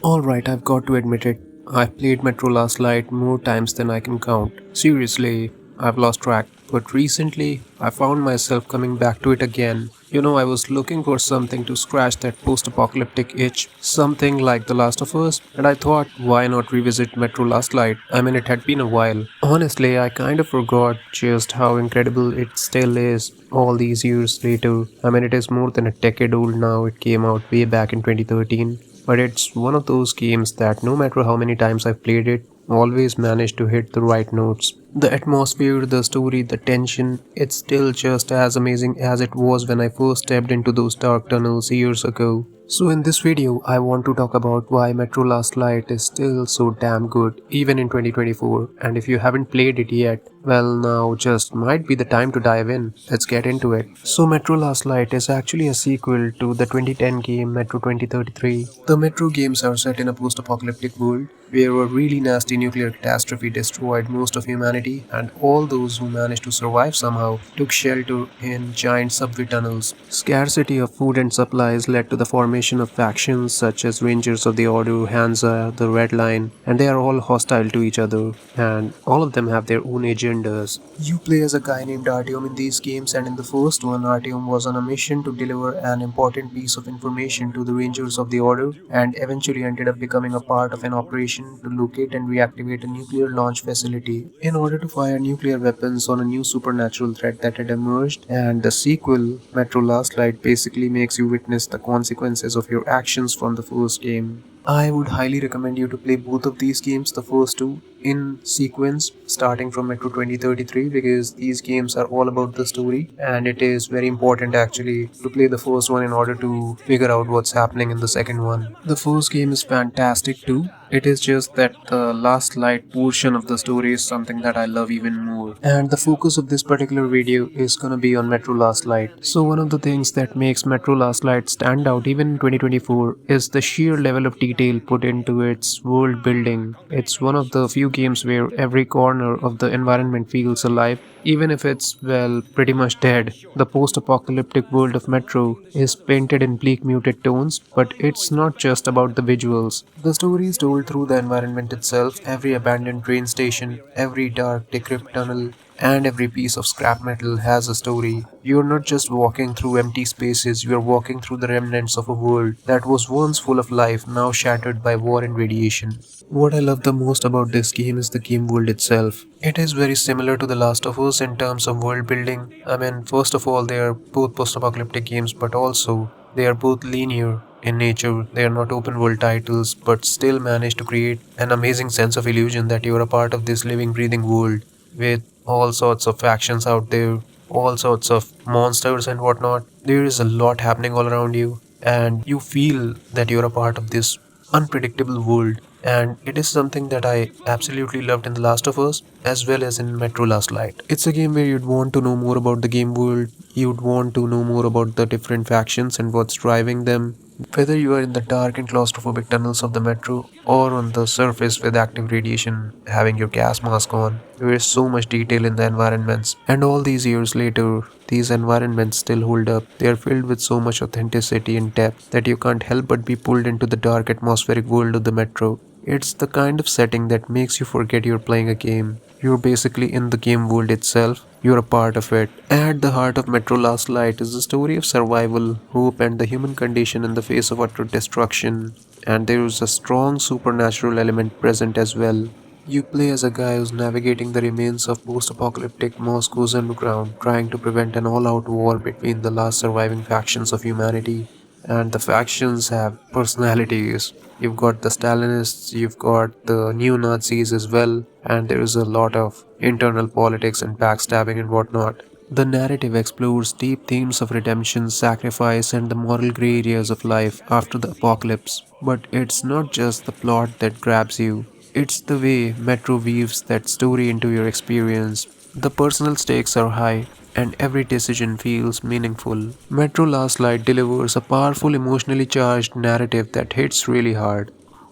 Alright, I've got to admit it. I've played Metro Last Light more times than I can count. Seriously, I've lost track. But recently, I found myself coming back to it again. I was looking for something to scratch that post apocalyptic itch, something like The Last of Us, and I thought, why not revisit Metro Last Light? I mean, it had been a while. Honestly, I kind of forgot just how incredible it still is all these years later. I mean, it is more than a decade old now, it came out way back in 2013. But it's one of those games that no matter how many times I've played it, always manage to hit the right notes. The atmosphere, the story, the tension, it's still just as amazing as it was when I first stepped into those dark tunnels years ago. So in this video, I want to talk about why Metro Last Light is still so damn good, even in 2024. And if you haven't played it yet, well, now just might be the time to dive in. Let's get into it. So Metro Last Light is actually a sequel to the 2010 game Metro 2033. The Metro games are set in a post-apocalyptic world where a really nasty nuclear catastrophe destroyed most of humanity, and all those who managed to survive somehow took shelter in giant subway tunnels. Scarcity of food and supplies led to the formation of factions such as Rangers of the Order, Hansa, the Red Line, and they are all hostile to each other, and all of them have their own agendas. You play as a guy named Artyom in these games, and in the first one, Artyom was on a mission to deliver an important piece of information to the Rangers of the Order, and eventually ended up becoming a part of an operation to locate and reactivate a nuclear launch facility in order to fire nuclear weapons on a new supernatural threat that had emerged. And the sequel, Metro Last Light, basically makes you witness the consequences of your actions from the first game. I would highly recommend you to play both of these games, the first two, in sequence, starting from Metro 2033, because these games are all about the story, and it is very important actually to play the first one in order to figure out what's happening in the second one. The first game is fantastic too. It is just that the last light portion of the story is something that I love even more. And the focus of this particular video is gonna be on Metro Last Light. So one of the things that makes Metro Last Light stand out even in 2024 is the sheer level of detail put into its world building. It's one of the few games where every corner of the environment feels alive, even if it's, well, pretty much dead. The post apocalyptic world of Metro is painted in bleak, muted tones, but it's not just about the visuals. The story is told through the environment itself, every abandoned train station, every dark, decrepit tunnel, and every piece of scrap metal has a story. You're not just walking through empty spaces, you're walking through the remnants of a world that was once full of life, now shattered by war and radiation. What I love the most about this game is the game world itself. It is very similar to The Last of Us in terms of world building. I mean, first of all, they are both post apocalyptic games, but also they are both linear in nature. They are not open world titles, but still manage to create an amazing sense of illusion that you are a part of this living, breathing world with all sorts of factions out there, all sorts of monsters and whatnot. There is a lot happening all around you, and you feel that you're a part of this unpredictable world. And it is something that I absolutely loved in The Last of Us as well as in Metro Last Light. It's a game where you'd want to know more about the game world, you'd want to know more about the different factions and what's driving them. Whether you are in the dark and claustrophobic tunnels of the metro or on the surface with active radiation having your gas mask on, there is so much detail in the environments. And all these years later, these environments still hold up. They are filled with so much authenticity and depth that you can't help but be pulled into the dark atmospheric world of the metro. It's the kind of setting that makes you forget you're playing a game. You're basically in the game world itself. You're a part of it. At the heart of Metro Last Light is the story of survival, hope, and the human condition in the face of utter destruction. And there is a strong supernatural element present as well. You play as a guy who's navigating the remains of post-apocalyptic Moscow's underground, trying to prevent an all-out war between the last surviving factions of humanity. And the factions have personalities. You've got the Stalinists, you've got the neo-Nazis as well, and there is a lot of internal politics and backstabbing and whatnot. The narrative explores deep themes of redemption, sacrifice, and the moral gray areas of life after the apocalypse. But it's not just the plot that grabs you, it's the way Metro weaves that story into your experience. The personal stakes are high, and every decision feels meaningful. Metro Last Light delivers a powerful, emotionally charged narrative that hits really hard.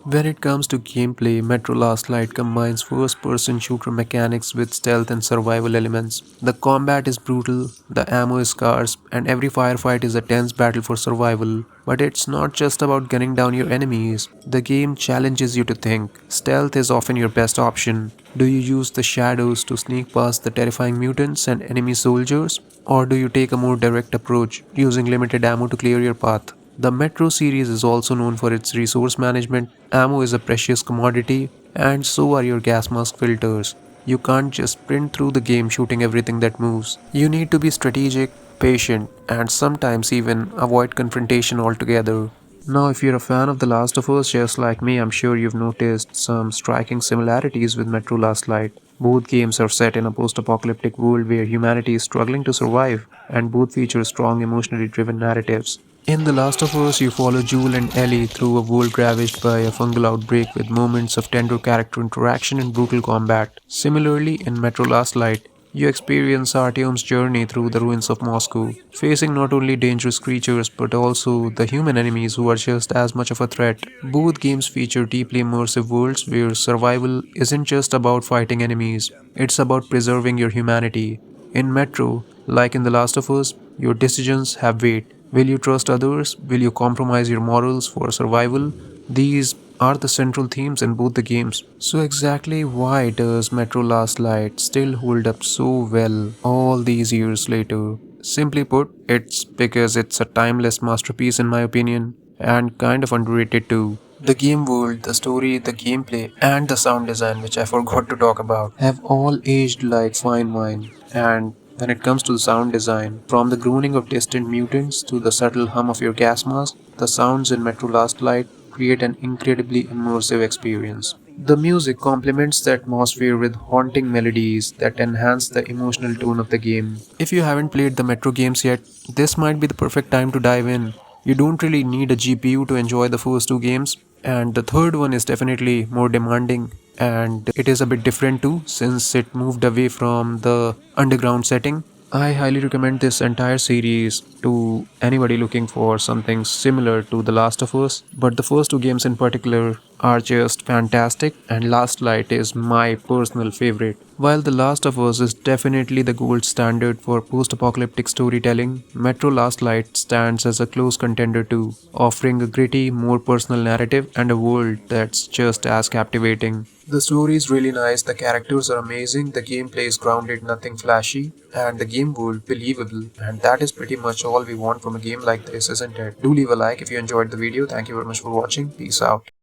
When it comes to gameplay, Metro Last Light combines first person shooter mechanics with stealth and survival elements. The combat is brutal, the ammo is scarce, and every firefight is a tense battle for survival. But it's not just about gunning down your enemies, the game challenges you to think. Stealth is often your best option. Do you use the shadows to sneak past the terrifying mutants and enemy soldiers? Or do you take a more direct approach, using limited ammo to clear your path? The Metro series is also known for its resource management. Ammo is a precious commodity, and so are your gas mask filters. You can't just sprint through the game shooting everything that moves. You need to be strategic, patient, and sometimes even avoid confrontation altogether. Now, if you're a fan of The Last of Us just like me, I'm sure you've noticed some striking similarities with Metro Last Light. Both games are set in a post apocalyptic world where humanity is struggling to survive, and both feature strong emotionally driven narratives. In The Last of Us, you follow Joel and Ellie through a world ravaged by a fungal outbreak with moments of tender character interaction and brutal combat. Similarly, in Metro Last Light, you experience Artyom's journey through the ruins of Moscow, facing not only dangerous creatures but also the human enemies who are just as much of a threat. Both games feature deeply immersive worlds where survival isn't just about fighting enemies, it's about preserving your humanity. In Metro, like in The Last of Us, your decisions have weight. Will you trust others? Will you compromise your morals for survival? These are the central themes in both the games. So, exactly why does Metro Last Light still hold up so well all these years later? Simply put, it's because it's a timeless masterpiece in my opinion, and kind of underrated too. The game world, the story, the gameplay, and the sound design, which I forgot to talk about, have all aged like fine wine. And when it comes to the sound design, from the groaning of distant mutants to the subtle hum of your gas mask, the sounds in Metro Last Light create an incredibly immersive experience. The music complements the atmosphere with haunting melodies that enhance the emotional tone of the game. If you haven't played the Metro games yet, this might be the perfect time to dive in. You don't really need a GPU to enjoy the first two games, and the third one is definitely more demanding, and it is a bit different too since it moved away from the underground setting. I highly recommend this entire series to anybody looking for something similar to The Last of Us, but the first two games in particular are just fantastic, and Last Light is my personal favorite. While The Last of Us is definitely the gold standard for post apocalyptic storytelling, Metro Last Light stands as a close contender too, offering a gritty, more personal narrative and a world that's just as captivating. The story is really nice, the characters are amazing, the gameplay is grounded, nothing flashy, and the game world believable. And that is pretty much all we want from a game like this, isn't it? Do leave a like if you enjoyed the video. Thank you very much for watching. Peace out.